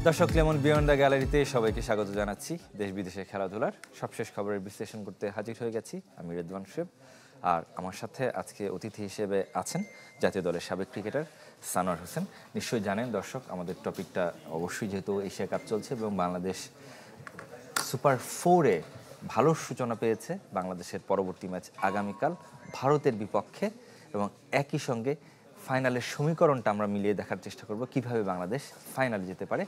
দর্শক lemon beyond the গ্যালারিতে সবাইকে স্বাগত জানাচ্ছি। দেশ বিদেশের খেলাধুলার সবশেষ খবরের বিশ্লেষণ করতে হাজির হয়ে গেছি আমি রেদওয়ান শুয়েব। আর আমার সাথে আজকে অতিথি হিসেবে আছেন জাতীয় দলের সাবেক ক্রিকেটার সানোয়ার হোসেন। নিশ্চয়ই জানেন দর্শক, আমাদের টপিকটা অবশ্যই যেহেতু এশিয়া কাপ চলছে এবং বাংলাদেশ সুপার 4-এ ভালো সূচনা পেয়েছে। বাংলাদেশের পরবর্তী ম্যাচ আগামীকাল ভারতের বিপক্ষে এবং একই সঙ্গে ফাইনালের সমীকরণটা আমরা মিলিয়ে দেখার চেষ্টা করব কিভাবে বাংলাদেশ ফাইনালে যেতে পারে।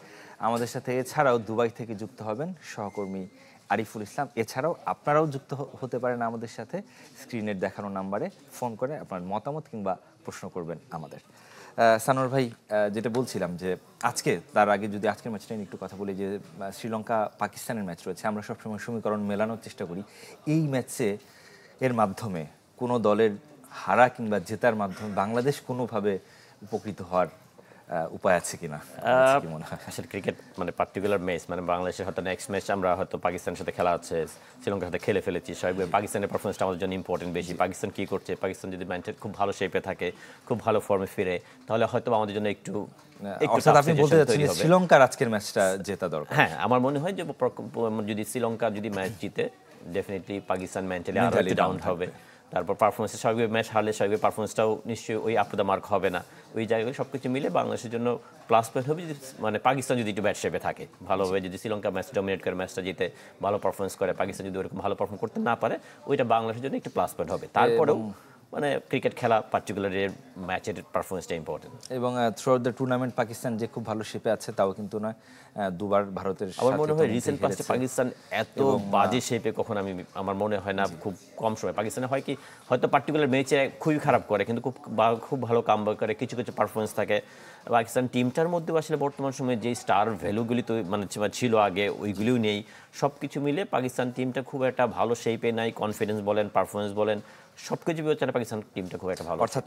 আমাদের সাথে এছাড়াও দুবাই থেকে যুক্ত হবেন সহকর্মী আরিফুল ইসলাম। এছাড়াও আপনারাও যুক্ত হতে পারেন আমাদের সাথে, স্ক্রিনের দেখানো নাম্বারে ফোন করে আপনার মতামত কিংবা প্রশ্ন করবেন আমাদের। সানোয়ার ভাই, যেটা বলছিলাম যে আজকে তার আগে যদি আজকের ম্যাচটা নিয়ে একটু কথা বলি, যে শ্রীলঙ্কা পাকিস্তানের ম্যাচ রয়েছে, আমরা সবসময় সমীকরণ মেলানোর চেষ্টা করি। এই ম্যাচে এর মাধ্যমে কোনো দলের হারা কিংবা জেতার মাধ্যমে বাংলাদেশ কোনোভাবে উপকৃত হওয়ার উপায় আছে কিনা কি মনে হয়? আসলে ক্রিকেট মানে পার্টিকুলার ম্যাচ, মানে বাংলাদেশের হয়তো নেক্সট ম্যাচ আমরা হয়তো পাকিস্তানের সাথে খেলা আছে, শ্রীলঙ্কার সাথে খেলে ফেলেছি, স্বাভাবিক পাকিস্তানের পারফরমেন্সটা আমাদের জন্য ইম্পর্টেন্ট বেশি। পাকিস্তান কি করছে, পাকিস্তান যদি ম্যাচের খুব ভালো শেপে থাকে, খুব ভালো ফর্মে ফিরে, তাহলে হয়তো আমাদের জন্য একটু আপনি বলতে চাচ্ছেন শ্রীলঙ্কার আজকের ম্যাচটা জেতা দরকার। হ্যাঁ, আমার মনে হয় যে যদি শ্রীলঙ্কা যদি ম্যাচ জিতে, ডেফিনেটলি পাকিস্তান মেন্টালি আরো একটু ডাউন হবে। তারপর পারফরমেন্সে স্বাভাবিক ম্যাচ হারলে স্বাভাবিক পারফরমেন্সটাও নিশ্চয়ই ওই আপ টু দ্য মার্ক হবে না। ওই জায়গাগুলো সব কিছু মিলে বাংলাদেশের জন্য প্লাস পয়েন্ট হবে যদি মানে পাকিস্তান যদি একটু ব্যাট শেপে থাকে ভালোভাবে, যদি শ্রীলঙ্কা ম্যাচ ডমিনেট করে ম্যাচটা জিতে ভালো পারফরমেন্স করে, পাকিস্তান যদি ওরকম ভালো পারফর্ম করতে না পারে, ওইটা বাংলাদেশের জন্য একটু প্লাস পয়েন্ট হবে। তারপরেও মানে ক্রিকেট খেলা পার্টিকুলার ম্যাচের পারফরমেন্সটা ইম্পর্টেন্ট। এবং through out the tournament Pakistan যে খুব ভালো শেপে আছে তাও কিন্তু না, দুবার ভারতের আমার মনে হয় রিসেন্ট পাস্টে পাকিস্তান এত বাজে শেপে কখন আমার মনে হয় না, খুব কম সময়। পাকিস্তানে হয় কি হয়তো পার্টিকুলার ম্যাচে খুবই খারাপ করে কিন্তু খুব ভালো কামব্যাক করে, কিছু কিছু পারফরমেন্স থাকে। পাকিস্তান টিমটার মধ্যেও আসলে বর্তমান সময়ে যে স্টার ভ্যালুগুলি তো মানে ছিল আগে, ওইগুলিও নেই। সব কিছু মিলে পাকিস্তান টিমটা খুব একটা ভালো শেপে নাই, কনফিডেন্স বলেন, পারফরমেন্স বলেন, সব কিছু বিবেচনা পাকিস্তান টিমটা খুব একটা ভালো। অর্থাৎ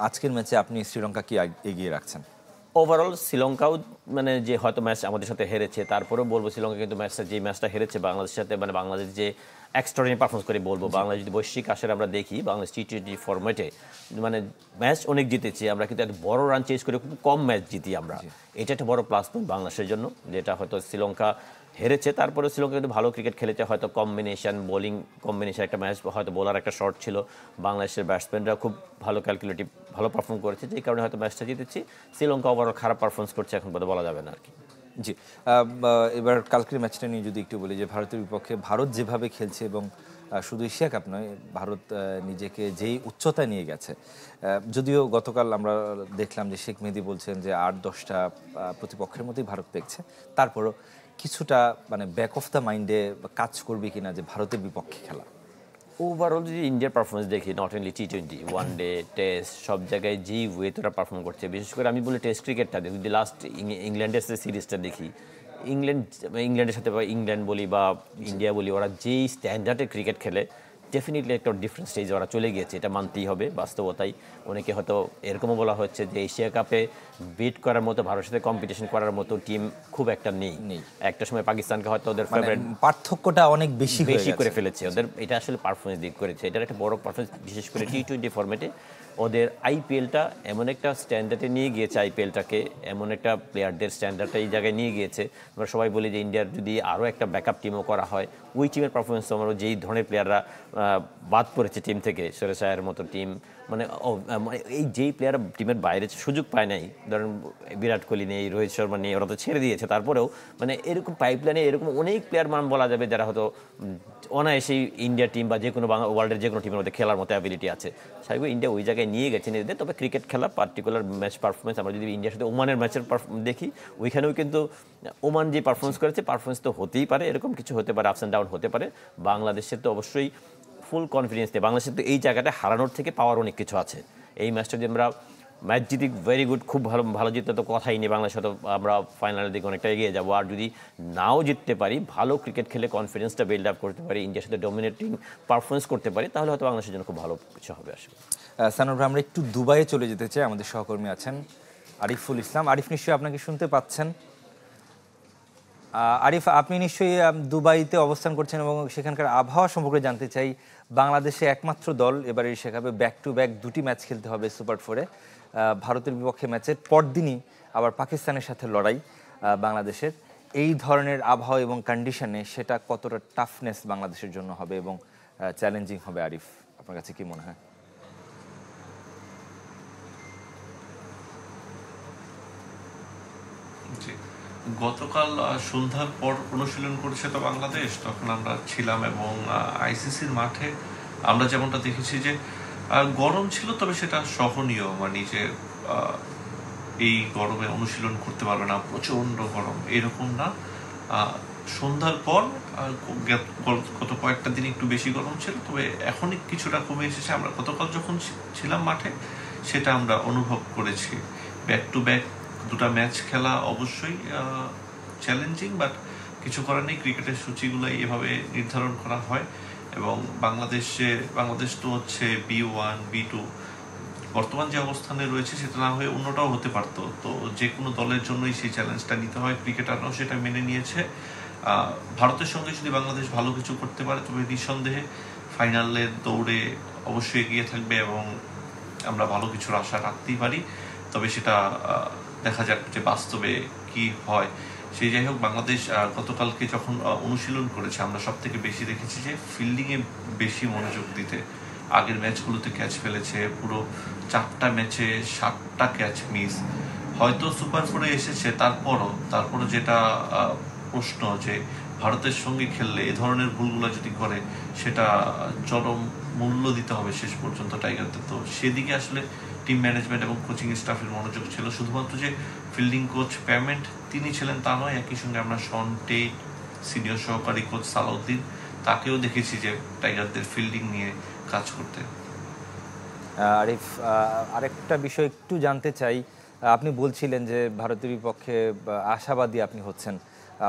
আজকের ম্যাচে আপনি শ্রীলঙ্কা কি এগিয়ে রাখছেন? ওভারঅল শ্রীলঙ্কাও মানে যে হয়তো ম্যাচ আমাদের সাথে হেরেছে, তারপরেও বলবো শ্রীলঙ্কা কিন্তু ম্যাচটা হেরেছে বাংলাদেশের সাথে, মানে বাংলাদেশ যে এক্সট্রাঅর্ডিনারি পারফরমেন্স করে বলবো। বাংলাদেশ যদি বৈশ্বিক আসরে আমরা দেখি, বাংলাদেশ টি20 ফরম্যাটে মানে ম্যাচ অনেক জিতেছি আমরা, কিন্তু একটা বড় রান চেঞ্জ করে খুব কম ম্যাচ জিতি আমরা। এটা একটা বড় প্লাস পয়েন্ট বাংলাদেশের জন্য, যেটা হয়তো শ্রীলঙ্কা হেরেছে। তারপরে শ্রীলঙ্কা কিন্তু ভালো ক্রিকেট খেলেছে, হয়তো কম্বিনেশন বোলিং কম্বিনেশন একটা ম্যাচ, হয়তো বোলার একটা শর্ট ছিল, বাংলাদেশের ব্যাটসম্যানরা খুব ভালো ক্যালকুলেটিভ ভালো পারফর্ম করেছে, যেই কারণে হয়তো ম্যাচটা জিতেছি। শ্রীলঙ্কা ওভারঅল খারাপ পারফরমেন্স করছে এখন পর্যন্ত বলা যাবে না আর কি। জি, এবার কালকের ম্যাচটা নিয়ে যদি একটু বলি, যে ভারতের বিপক্ষে ভারত যেভাবে খেলছে এবং শুধু এশিয়া কাপ নয়, ভারত নিজেকে যেই উচ্চতায় নিয়ে গেছে, যদিও গতকাল আমরা দেখলাম যে শেখ মেহেদী বলছেন যে 8-10টা প্রতিপক্ষের মধ্যেই ভারত দেখছে, তারপরও কিছুটা মানে ব্যাক অফ দ্য মাইন্ডে কাজ করবে কিনা যে ভারতের বিপক্ষে খেলা। ওভারঅল যদি ইন্ডিয়ার পারফরমেন্স দেখি, not only T20, one day test, সব জায়গায় যেই ওয়েতে ওরা পারফর্ম করছে, বিশেষ করে আমি বলি টেস্ট ক্রিকেটটা দেখি, যদি লাস্ট ইংল্যান্ডের সিরিজটা দেখি, ইংল্যান্ডের সাথে বা ইংল্যান্ড বলি বা ইন্ডিয়া বলি, ওরা যেই স্ট্যান্ডার্ডে ক্রিকেট খেলে ডেফিনেটলি একটা ডিফারেন্ট স্টেজে ওরা চলে গিয়েছে, এটা মানতেই হবে বাস্তবতাই। অনেকে হয়তো এরকমও বলা হচ্ছে যে এশিয়া কাপে বিট করার মতো, ভারতের সাথে কম্পিটিশন করার মতো টিম খুব একটা নেই। একটা সময় পাকিস্তানকে হয়তো ওদের ফেভারিট, পার্থক্যটা অনেক বেশি করে ফেলেছে ওদের, এটা আসলে পারফরমেন্স দিক করেছে, এটার একটা বড় পারফরমেন্স। বিশেষ করে টি20 ফরম্যাটে ওদের আইপিএলটা এমন একটা স্ট্যান্ডার্ডে নিয়ে গিয়েছে, আইপিএলটাকে এমন একটা প্লেয়ারদের স্ট্যান্ডার্ডটা এই জায়গায় নিয়ে গিয়েছে। আমরা সবাই বলি যে ইন্ডিয়ার যদি আরও একটা ব্যাকআপ টিমও করা হয়, ওই টিমের পারফরমেন্স আমরা যেই ধরনের প্লেয়াররা বাদ পড়েছে টিম থেকে, সুরেশ আয়ার মতো টিম, মানে এই যেই প্লেয়ার টিমের বাইরে সুযোগ পায় নাই, ধরেন বিরাট কোহলি নেই, রোহিত শর্মা নেই, ওরা তো ছেড়ে দিয়েছে, তারপরেও মানে এরকম পাইপলাইনে এরকম অনেক প্লেয়ার মান বলা যাবে যারা হয়তো অনায়াসেই ইন্ডিয়া টিম বা যে কোনো ওয়ার্ল্ডের যে কোনো টিমের মধ্যে খেলার মতো অ্যাবিলিটি আছে। স্বাভাবিক ইন্ডিয়া ওই জায়গায় নিয়ে গেছে নিজেদের। তবে ক্রিকেট খেলা পার্টিকুলার ম্যাচ পারফরমেন্স আমরা যদি ইন্ডিয়ার সাথে ওমানের ম্যাচের দেখি, ওইখানেও কিন্তু ওমান যে পারফরমেন্স করেছে, পারফরমেন্স তো হতেই পারে, এরকম কিছু হতে পারে, আপস অ্যান্ড ডাউন হতে পারে। বাংলাদেশের তো অবশ্যই ফুল কনফিডেন্স নেই, বাংলাদেশের তো এই জায়গাটা হারানোর থেকে পাওয়ার অনেক কিছু আছে। এই ম্যাচটা যদি আমরা ম্যাচ জিতি ভেরি গুড, খুব ভালো জিততে তো কথাই নেই, বাংলাদেশ হয়তো আমরা ফাইনালের দিকে অনেকটা এগিয়ে যাবো। আর যদি নাও জিততে পারি, ভালো ক্রিকেট খেলে কনফিডেন্সটা বিল্ড আপ করতে পারি, ইন্ডিয়ার সাথে ডমিনেটিং পারফরমেন্স করতে পারি, তাহলে হয়তো বাংলাদেশের জন্য খুব ভালো কিছু হবে আসলে। সানোয়ার ভাই, আমরা একটু দুবাইয়ে চলে যেতে চাই। আমাদের সহকর্মী আছেন আরিফুল ইসলাম। আরিফ, নিশ্চয়ই আপনাকে শুনতে পাচ্ছেন? আরিফ, আপনি নিশ্চয়ই দুবাইতে অবস্থান করছেন এবং সেখানকার আবহাওয়া সম্পর্কে জানতে চাই। বাংলাদেশে একমাত্র দল এবারে এশিয়া কাপে ব্যাক টু ব্যাক দুটি ম্যাচ খেলতে হবে সুপার 4-এ। ভারতের বিপক্ষে ম্যাচের পরদিনই আবার পাকিস্তানের সাথে লড়াই। বাংলাদেশের এই ধরনের আবহাওয়া এবং কন্ডিশনে সেটা কতটা টাফনেস বাংলাদেশের জন্য হবে এবং চ্যালেঞ্জিং হবে আরিফ, আপনার কাছে কি মনে হয়? জি, গতকাল সন্ধ্যার পর অনুশীলন করেছে তো বাংলাদেশ, তখন আমরা ছিলাম এবং আইসিসির মাঠে আমরা যেমনটা দেখেছি যে গরম ছিল, তবে সেটা সহনীয়, মানে যে এই গরমে অনুশীলন করতে পারবে না, প্রচন্ড গরম এরকম না। সন্ধ্যার পর গত কয়েকটা দিন একটু বেশি গরম ছিল, তবে এখনই কিছুটা কমে এসেছে। আমরা গতকাল যখন ছিলাম মাঠে সেটা আমরা অনুভব করেছি। ব্যাক টু ব্যাক দুটা ম্যাচ খেলা অবশ্যই চ্যালেঞ্জিং, বাট কিছু করার নেই, ক্রিকেটের সূচিগুলোই এভাবে নির্ধারণ করা হয়। এবং বাংলাদেশ তো হচ্ছে B1 B2, বর্তমান যে অবস্থানে রয়েছে সেটা না হয়ে অন্যটাও হতে পারতো। তো যে কোনো দলের জন্যই সেই চ্যালেঞ্জটা নিতে হয়, ক্রিকেটাররাও সেটা মেনে নিয়েছে। ভারতের সঙ্গে যদি বাংলাদেশ ভালো কিছু করতে পারে তবে নিঃসন্দেহে ফাইনালের দৌড়ে অবশ্যই এগিয়ে থাকবে এবং আমরা ভালো কিছুর আশা রাখতেই পারি। তবে সেটা দেখা যাক যে বাস্তবে কি হয়। সেই যাই হোক, বাংলাদেশ গতকালকে যখন অনুশীলন করেছে আমরা সব থেকে বেশি দেখেছি যে ফিল্ডিংয়ে বেশি মনোযোগ দিতে। আগের ম্যাচগুলোতে ক্যাচ ফেলেছে, পুরো 4টা ম্যাচে 7টা ক্যাচ মিস। হয়তো সুপার 4-এ এসেছে, তারপরও যেটা প্রশ্ন যে ভারতের সঙ্গে খেললে এ ধরনের ভুলগুলো যদি করে সেটা চরম মূল্য দিতে হবে শেষ পর্যন্ত টাইগারদের। তো সেদিকে আসলে টিম ম্যানেজমেন্ট এবং কোচিং স্টাফের মনোযোগ ছিল। শুধুমাত্র যে ফিল্ডিং কোচ পেমেন্ট তিনি ছিলেন তা নয়, একই সঙ্গে আমরা শন টেইট, সিনিয়র সহকারী কোচ সালাউদ্দিন, তাকেও দেখেছি যে টাইগারদের ফিল্ডিং নিয়ে কাজ করতে। আরিফ, আরেকটা বিষয় একটু জানতে চাই। আপনি বলছিলেন যে ভারতের বিপক্ষে আশাবাদী আপনি হচ্ছেন।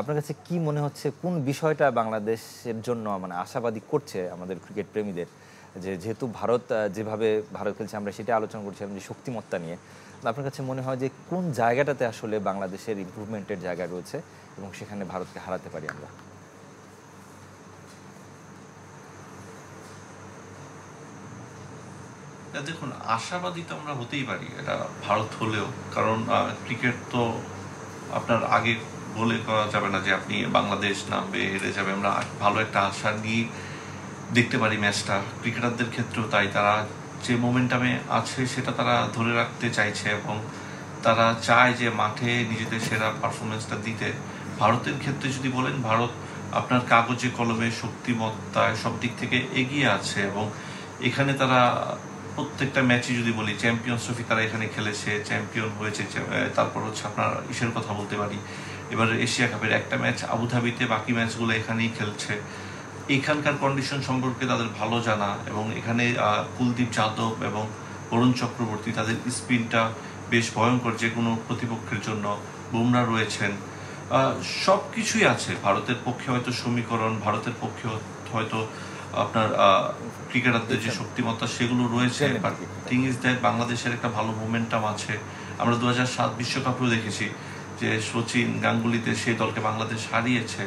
আপনার কাছে কি মনে হচ্ছে কোন বিষয়টা বাংলাদেশের জন্য মানে আশাবাদী করছে আমাদের ক্রিকেট প্রেমীদের? যেহেতু যেভাবে ভারত খেলছে আমরা সেটা আলোচনা করছিলাম যে শক্তিমত্তা নিয়ে। আপনার কাছে মনে হয় যে কোন জায়গাটাতে আসলে বাংলাদেশের ইমপ্রুভমেন্টের জায়গা রয়েছে এবং সেখানে ভারতকে হারাতে পারি আমরা? দেখুন, আশাবাদী তো আমরা হতেই পারি, এটা ভারত হলেও, কারণ ক্রিকেট তো আপনার আগে বলে করা যাবে না যে আপনি বাংলাদেশ নামবে, হেরে যাবে। আমরা ভালো একটা আশা নিয়ে দেখতে পারি ম্যাচটা। ক্রিকেটারদের ক্ষেত্রেও তাই, তারা যে মোমেন্টামে আছে সেটা তারা ধরে রাখতে চাইছে এবং তারা চায় যে মাঠে নিজেদের সেরা পারফরমেন্সটা দিতে। ভারতের ক্ষেত্রে যদি বলেন, ভারত আপনার কাগজে কলমে শক্তিমত্তায় সব দিক থেকে এগিয়ে আছে এবং এখানে তারা প্রত্যেকটা ম্যাচে যদি বলি, চ্যাম্পিয়ন্স ট্রফি তারা এখানে খেলেছে, চ্যাম্পিয়ন হয়েছে। তারপর হচ্ছে আপনার ইসের কথা বলতে পারি, এবার এশিয়া কাপের একটা ম্যাচ আবুধাবিতে, বাকি ম্যাচগুলো এখানেই খেলছে। এখানকার কন্ডিশন সম্পর্কে তাদের ভালো জানা এবং এখানে কুলদীপ যাদব এবং বরুণ চক্রবর্তী, তাদের স্পিনটা বেশ ভয়ঙ্কর যে কোনো প্রতিপক্ষের জন্য। বুমরা রয়েছেন, সব কিছুই আছে ভারতের পক্ষে। হয়তো সমীকরণ, ভারতের পক্ষে হয়তো আপনার ক্রিকেটারদের যে শক্তিমত্তা সেগুলো রয়েছে, বাট থিং ইজ দ্যাট বাংলাদেশের একটা ভালো মোমেন্টাম আছে। আমরা 2007 বিশ্বকাপেও দেখেছি যে সচিন গাঙ্গুলিতে সেই দলকে বাংলাদেশ হারিয়েছে।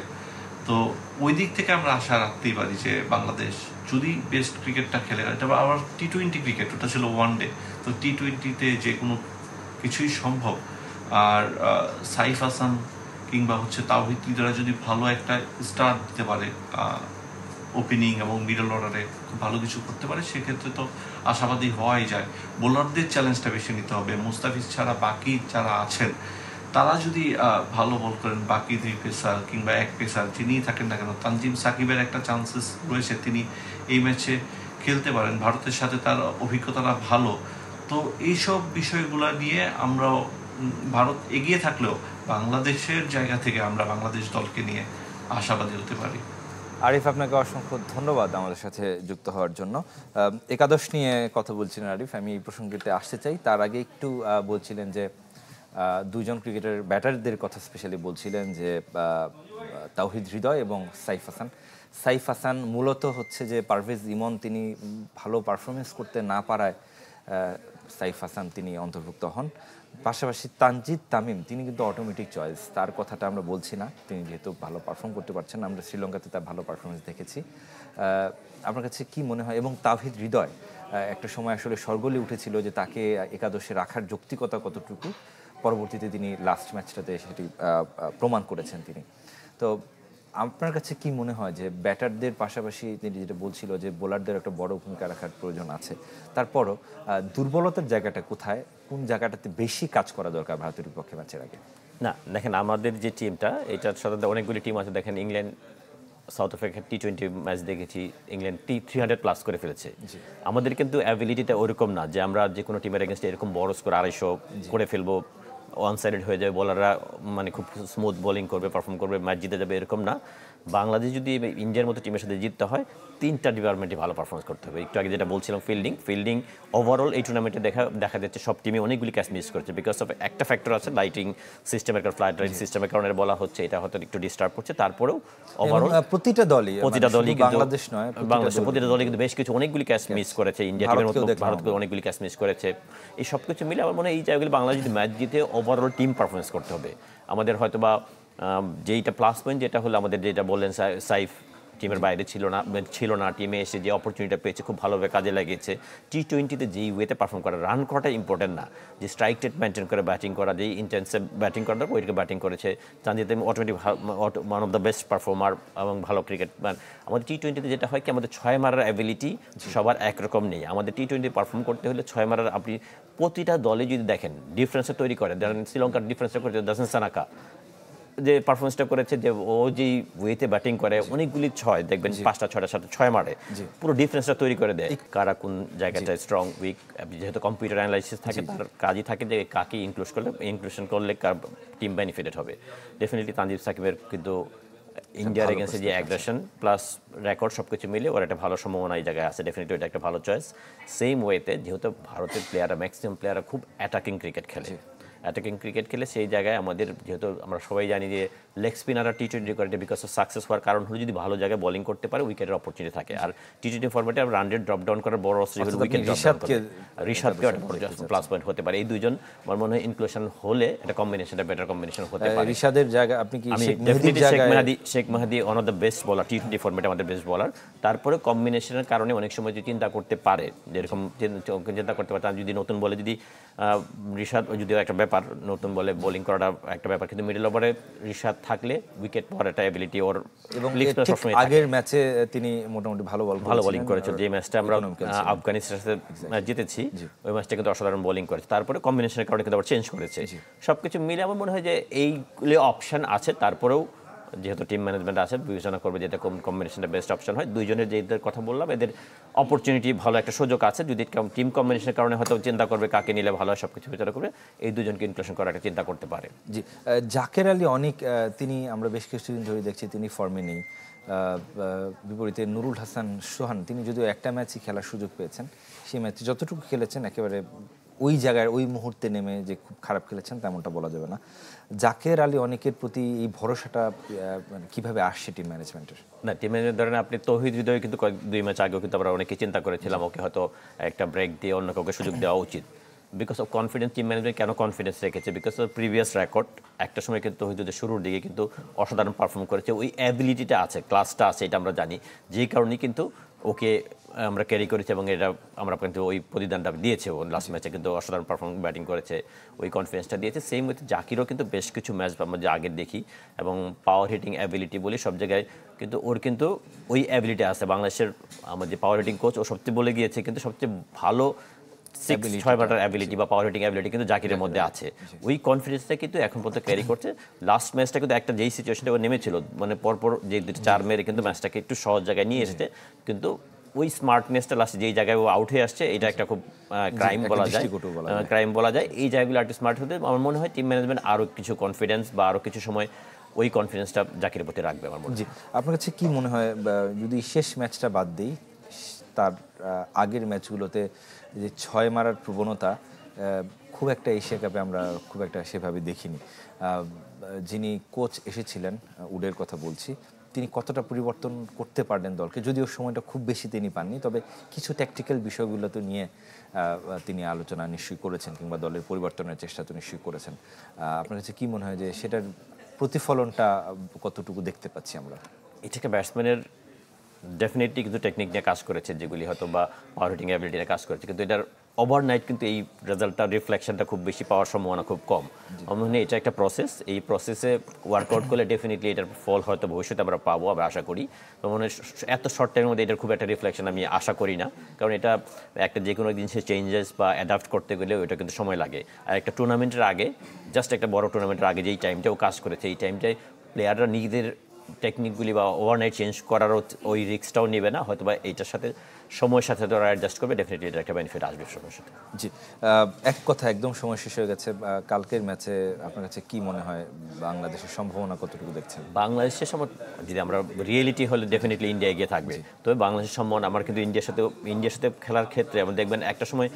তো ওই দিক থেকে আমরা আশা রাখতেই পারি যে বাংলাদেশ যদি বেস্ট ক্রিকেটটা খেলে, এটা আবার T20 ক্রিকেট, ওটা ছিল ওয়ানডে, তো T20-তে যে কোনো কিছুই সম্ভব। আর সাইফ হাসান কিংবা হচ্ছে তাওহিদ হৃদয়রা যদি ভালো একটা স্টার্ট দিতে পারে ওপেনিং এবং মিডল অর্ডারে, খুব ভালো কিছু করতে পারে, সেক্ষেত্রে তো আশাবাদী হওয়াই যায়। বোলারদের চ্যালেঞ্জটা বেশি নিতে হবে। মুস্তাফিজ ছাড়া বাকি যারা আছেন তারা যদি ভালো বল করেন, বাকি 2 পেসার কিংবা 1 পেসার যিনিই থাকেন না কেন, তানজিম সাকিবের একটা চান্সেস রয়েছে, তিনি এই ম্যাচে খেলতে পারেন, ভারতের সাথে তার অভিজ্ঞতাটা ভালো। তো এইসব বিষয়গুলো নিয়ে আমরা ভারত এগিয়ে থাকলেও বাংলাদেশের জায়গা থেকে আমরা বাংলাদেশ দলকে নিয়ে আশাবাদী হতে পারি। আরিফ, আপনাকে অসংখ্য ধন্যবাদ আমাদের সাথে যুক্ত হওয়ার জন্য। একাদশ নিয়ে কথা বলছিলেন আরিফ, আমি এই প্রসঙ্গটিতে আসতে চাই। তার আগে একটু বলছিলেন যে দুইজন ক্রিকেটার ব্যাটারদের কথা স্পেশালি বলছিলেন যে তাওহিদ হৃদয় এবং সাইফ হাসান। সাইফ হাসান মূলত হচ্ছে যে পারভেজ ইমন তিনি ভালো পারফরমেন্স করতে না পারায় সাইফ হাসান তিনি অন্তর্ভুক্ত হন। পাশাপাশি তানজিদ তামিম তিনি কিন্তু অটোমেটিক চয়েস, তার কথাটা আমরা বলছি না, তিনি যেহেতু ভালো পারফর্ম করতে পারছেন, আমরা শ্রীলঙ্কাতে তার ভালো পারফরমেন্স দেখেছি। আপনার কাছে কি মনে হয়? এবং তাওহিদ হৃদয় একটা সময় আসলে সরগোলে উঠেছিল যে তাকে একাদশে রাখার যৌক্তিকতা কতটুকু, পরবর্তীতে তিনি লাস্ট ম্যাচটাতে সেটি প্রমাণ করেছেন তিনি। তো আপনার কাছে কি মনে হয় যে ব্যাটারদের পাশাপাশি তিনি যেটা বলছিল যে বোলারদের একটা বড় ভূমিকা রাখার প্রয়োজন আছে, তারপরও দুর্বলতার জায়গাটা কোথায়, কোন জায়গাটাতে বেশি কাজ করা দরকার ভারতের বিপক্ষে ম্যাচের আগে? না দেখেন, আমাদের যে টিমটা, এটা সাধারণত অনেকগুলি টিম আছে। দেখেন ইংল্যান্ড সাউথ আফ্রিকার T20 ম্যাচ দেখেছি, ইংল্যান্ড 300+ করে ফেলেছে। আমাদের কিন্তু অ্যাবিলিটিটা ওরকম না যে আমরা যে কোনো টিমের এগেনস্টে এরকম বড় স্কোর 250 করে ফেলবো, ওয়ান সাইডেড হয়ে যাবে, বোলাররা মানে খুব স্মুথ বোলিং করবে, পারফর্ম করবে, ম্যাচ জিতে যাবে, এরকম না। বাংলাদেশ যদি ইন্ডিয়ার মতো টিমের সাথে জিততে হয়, 3টা ডিপার্টমেন্টে ভালো পারফরমেন্স করতে হবে। একটু আগে যেটা বলছিলাম, ফিল্ডিং ওভারঅল এই টুর্নামেন্টে দেখা যাচ্ছে সব টিমে অনেকগুলি ক্যাচ মিস করেছে, বিকজ অফ একটা ফ্যাক্টর আছে, লাইটিং সিস্টেমের কারণে, ফ্লাইট লাইট সিস্টেমের কারণে বলা হচ্ছে, এটা হয়তো একটু ডিস্টার্ব করছে। তারপরেও ওভারঅল প্রতিটা দলই কিন্তু বাংলাদেশ নয়, প্রতিটা দলই কিন্তু বেশ কিছু অনেকগুলি ক্যাচ মিস করেছে। ইন্ডিয়া টিমের মতো ভারতকে অনেকগুলি ক্যাচ মিস করেছে। এই সব কিছু মিলে আমার মনে হয় এই জায়গাগুলি বাংলাদেশ যদি ম্যাচ জিতে ওভারঅল টিম পারফরমেন্স করতে হবে। আমাদের হয়তো বা যেইটা প্লাস পয়েন্ট যেটা হলো, আমাদের যেটা বললেন সাইফ টিমের বাইরে ছিল না, টিমে এসে যে অপরচুনিটিটা পেয়েছে খুব ভালোভাবে কাজে লাগিয়েছে। T20-তে যেই ওয়েতে পারফর্ম করা, রান করাটা ইম্পর্টেন্ট না, যে স্ট্রাইক রেট মেনটেন করে ব্যাটিং করা, যেই ইন্টেন্সিভ ব্যাটিং করা দরকার ওইটাকে ব্যাটিং করেছে। Tanzid automatic one of the best performer এবং ভালো ক্রিকেট ম্যান। আমাদের T20-তে যেটা হয় কি, আমাদের 6 মারার অ্যাবিলিটি সবার একরকম নেই। আমাদের T20 পারফর্ম করতে হলে 6 মারার, আপনি প্রতিটা দলে যদি দেখেন ডিফারেন্সটা তৈরি করে, ধরেন শ্রীলঙ্কার ডিফারেন্সটা করেছে দাসেন সানাকা, যে পারফরমেন্সটা করেছে, যে ও যেই ওয়েতে ব্যাটিং করে, অনেকগুলি 6 দেখবেন, 5টা 6টার সাথে 6 মারে, পুরো ডিফারেন্সটা তৈরি করে দেয়। কারা কোন জায়গাটায় স্ট্রং উইক, যেহেতু কম্পিউটার অ্যানালাইসিস থাকে, তার কাজই থাকে যে কাকে ইনক্লুশন করলে কার টিম বেনিফিটেড হবে। ডেফিনেটলি তানজিদ সাকিবের কিন্তু ইন্ডিয়ার এগেন্সে যে অ্যাগ্রেশন প্লাস রেকর্ড সবকিছু মিলে ওর একটা ভালো সম্ভাবনা এই জায়গায় আছে। ডেফিনেটলি এটা একটা ভালো চয়েস। সেম ওয়েতে যেহেতু ভারতের প্লেয়াররা, ম্যাক্সিমাম প্লেয়াররা খুব অ্যাটাকিং ক্রিকেট খেলে, সেই জায়গায় আমাদের, যেহেতু আমরা সবাই জানি যে লেগ স্পিনাররা T20 করে, বিকজ অফ সাকসেস হওয়ার কারণ হলো যদি ভালো জায়গায় বোলিং করতে পারে, উইকেটের অপরচুনিটি থাকে। আর T20 ফরম্যাটে রান রেট ড্রপ ডাউন করার বড় অস্ত্র হলো উইকেট ড্রপ ডাউন। ঋষাদকে প্লাস পয়েন্ট হতে পারে। এই দুজন আমার মনে হয় ইনক্লুশন হলে এটা কম্বিনেশনটা বেটার কম্বিনেশন হতে পারে। ঋষাদের জায়গা আপনি কি Sheikh Mehedi one of the best bowler, T20 ফরম্যাটে আমাদের বেস্ট বোলার। তারপরে কম্বিনেশনের কারণে অনেক সময় যদি চিন্তা করতে পারে, যেরকম চিন্তা করতে পারে, তার যদি নতুন বলে যদি ঋষাদ, যদিও একটা ব্যাপার, নতুন বলে বোলিং করাটা একটা ব্যাপার, কিন্তু মিডল ওভারে ঋষাদ থাকলে উইকেট পাওয়ার একটা এবিলিটি ওর, এবং আগের ম্যাচে তিনি মোটামুটি ভালো বোলিং করেছে। যে ম্যাচটা আমরা আফগানিস্তানের সাথে জিতেছি, ওই ম্যাচটা কিন্তু অসাধারণ বোলিং করেছে। তারপরে কম্বিনেশনের কারণে কিন্তু আবার চেঞ্জ করেছে। সবকিছু মিলে আমার মনে হয় যে এইগুলি অপশন আছে। তারপরেও যেহেতু টিম ম্যানেজমেন্ট আছে, বিবেচনা করবে যেটা কম্বিনেশনটা বেস্ট অপশন হয়। দুইজনের যেদের কথা বললাম, এদের অপরচুনিটি ভালো একটা সুযোগ আছে। যদি টিম কম্বিনেশনের কারণে হয়তো চিন্তা করবে কাকে নিলে ভালো হয়, সবকিছু বিচার করবে, এই দুজনকে ইনক্লুশন করার একটা চিন্তা করতে পারে। জি, জাকের আলী অনেক, তিনি আমরা বেশ কিছুদিন ধরে দেখছি তিনি ফর্মে নেই। বিপরীতে নুরুল হাসান সোহান, তিনি যদিও একটা ম্যাচই খেলার সুযোগ পেয়েছেন, সেই ম্যাচে যতটুকু খেলেছেন একেবারে ওই জায়গায় ওই মুহূর্তে নেমে যে খুব খারাপ খেলেছেন তেমনটা বলা যাবে না। জাকের আলী অনেকের প্রতি এই ভরসাটা কিভাবে আসছে টিম ম্যানেজমেন্টের? না, টিম ম্যানেজমেন্ট ধরেন আপনি তৌহিদ হৃদয় কিন্তু 2 ম্যাচ আগেও কিন্তু আমরা অনেকে চিন্তা করেছিলাম ওকে হয়তো একটা ব্রেক দিয়ে অন্য কাউকে সুযোগ দেওয়া উচিত। Because of confidence, team management কেন কনফিডেন্স রেখেছে, বিকজ অফ প্রিভিয়াস রেকর্ড। একটা সময় কিন্তু তৌহিদ শুরুর দিকে কিন্তু অসাধারণ পারফর্ম করেছে, ওই অ্যাবিলিটিটা আছে, ক্লাসটা আছে, এটা আমরা জানি। যেই কারণেই কিন্তু ওকে আমরা ক্যারি করেছি এবং এটা আমরা কিন্তু ওই প্রতিদানটা দিয়েছে। ও লাস্ট ম্যাচে কিন্তু অসাধারণ পারফর্ম ব্যাটিং করেছে, ওই কনফিডেন্সটা দিয়েছে। সেম উইথ জাকিরও কিন্তু বেশ কিছু ম্যাচ আমরা যে আগের দেখি, এবং পাওয়ার হিটিং অ্যাবিলিটি বলি সব জায়গায় কিন্তু ওর কিন্তু ওই অ্যাবিলিটি আছে। বাংলাদেশের আমাদের পাওয়ার হিটিং কোচ ও সবচেয়ে বলে গিয়েছে কিন্তু সবচেয়ে ভালো 6 মারার অ্যাবিলিটি বা পাওয়ার হিটিং অ্যাবিলিটি কিন্তু জাকিরের মধ্যে আছে। ওই কনফিডেন্সটা কিন্তু এখন পর্যন্ত ক্যারি করছে। লাস্ট ম্যাচটা কিন্তু একটা যেই সিচুয়েশনে ও নেমেছিল, মানে পরপর যে 4 মেরে কিন্তু ম্যাচটাকে একটু সহজ জায়গায় নিয়ে এসেছে, কিন্তু ওই স্মার্টনেসটা লাস্টে যেই জায়গায় ও আউট হয়ে আসছে, এটা একটা খুব ক্রাইম বলা যায়। এই জায়গাগুলো একটু স্মার্ট হতে আমার মনে হয় টিম ম্যানেজমেন্ট আরও কিছু কনফিডেন্স বা আরও কিছু সময় ওই কনফিডেন্সটা জাকিরের প্রতি রাখবে আমার মনে হয়। জি, আপনার কাছে কি মনে হয়, যদি শেষ ম্যাচটা বাদ দিই, তার আগের ম্যাচগুলোতে যে 6 মারার প্রবণতা খুব একটা এশিয়া কাপে আমরা খুব একটা সেভাবে দেখিনি। যিনি কোচ এসেছিলেন, উডের কথা বলছি, তিনি কতটা পরিবর্তন করতে পারলেন দলকে, যদিও সময়টা খুব বেশি তিনি পাননি, তবে কিছু ট্যাকটিক্যাল বিষয়গুলো তো নিয়ে তিনি আলোচনা নিশ্চয়ই করেছেন, কিংবা দলের পরিবর্তনের চেষ্টা তো নিশ্চয়ই করেছেন। আপনার কাছে কি মনে হয় যে সেটার প্রতিফলনটা কতটুকু দেখতে পাচ্ছি আমরা? এটাকে ব্যাটসম্যানের ডেফিনেটলি কিন্তু টেকনিক নিয়ে কাজ করেছে, যেগুলি হয়তো বা পাওয়ার হিটিং অ্যাবিলিটি নিয়ে কাজ করেছে, কিন্তু এটার ওভারনাইট কিন্তু এই রেজাল্টটা রিফ্লেকশনটা খুব বেশি পাওয়ার সম্ভাবনা খুব কম। আমার মনে হয় এটা একটা প্রসেস, এই প্রসেসে ওয়ার্কআউট করলে ডেফিনেটলি এটার ফল হয়তো ভবিষ্যতে আমরা পাবো, আমরা আশা করি। তো মনে হয় এত শর্ট টাইমের মধ্যে এটার খুব একটা রিফ্লেকশন আমি আশা করি না, কারণ এটা একটা যে কোনো জিনিসের চেঞ্জেস বা অ্যাডাপ্ট করতে গেলে ওইটা কিন্তু সময় লাগে। আর একটা টুর্নামেন্টের আগে, জাস্ট একটা বড় টুর্নামেন্টের আগে যেই টাইমটাও কাজ করেছে, এই টাইমটায় প্লেয়াররা নিজেদের টেকনিকগুলি বা ওভারনাইট চেঞ্জ করারও ওই রিস্কটাও নেবে না, হয়তো বা এইটার সাথে সময়ের সাথে ওরা অ্যাডজাস্ট করবে, ডেফিনেটলি এটা একটা বেনিফিট আসবে সময়ের সাথে। জি, এক কথা একদম সময় শেষ হয়ে গেছে। কালকের ম্যাচে আপনার কাছে কি মনে হয়, বাংলাদেশের সম্ভাবনা কতটুকু দেখছেন? বাংলাদেশের সময় যদি আমরা রিয়েলিটি হলে ডেফিনেটলি ইন্ডিয়া এগিয়ে থাকবে, তবে বাংলাদেশের সম্ভাবনা আমার কিন্তু ইন্ডিয়ার সাথে খেলার ক্ষেত্রে আমরা দেখবেন একটা সময়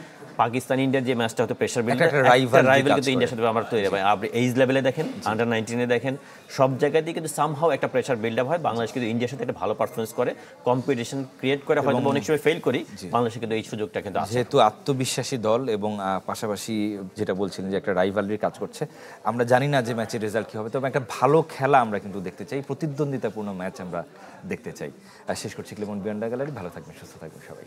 পাকিস্তান ইন্ডিয়ার যে ম্যাচটা হতো প্রেশার বিল্ড, রাইভাল কিন্তু ইন্ডিয়ার সাথে আমার তৈরি হয়। আপনি এইজ লেভেলে দেখেন, আন্ডার 19-এ দেখেন, সব জায়গাতেই কিন্তু সামহাও একটা প্রেশার বিল্ড আপ হয়। বাংলাদেশ কিন্তু ইন্ডিয়ার সাথে একটা ভালো পারফরমেন্স করে, কম্পিটিশন ক্রিয়েট করে, হয়তো অনেক সময় ফেল করি, বাংলাদেশে কিন্তু এই সুযোগটা কিন্তু আছে। যেহেতু আত্মবিশ্বাসী দল এবং পাশাপাশি যেটা বলছিলেন যে একটা রাইভালরি কাজ করছে, আমরা জানি না যে ম্যাচের রেজাল্ট কী হবে, তবে একটা ভালো খেলা আমরা কিন্তু দেখতে চাই, প্রতিদ্বন্দ্বিতাপূর্ণ ম্যাচ আমরা দেখতে চাই। শেষ করছি ক্লেমন বিয়ন্ডা গ্যালারি। ভালো থাকবেন, সুস্থ থাকবেন সবাই।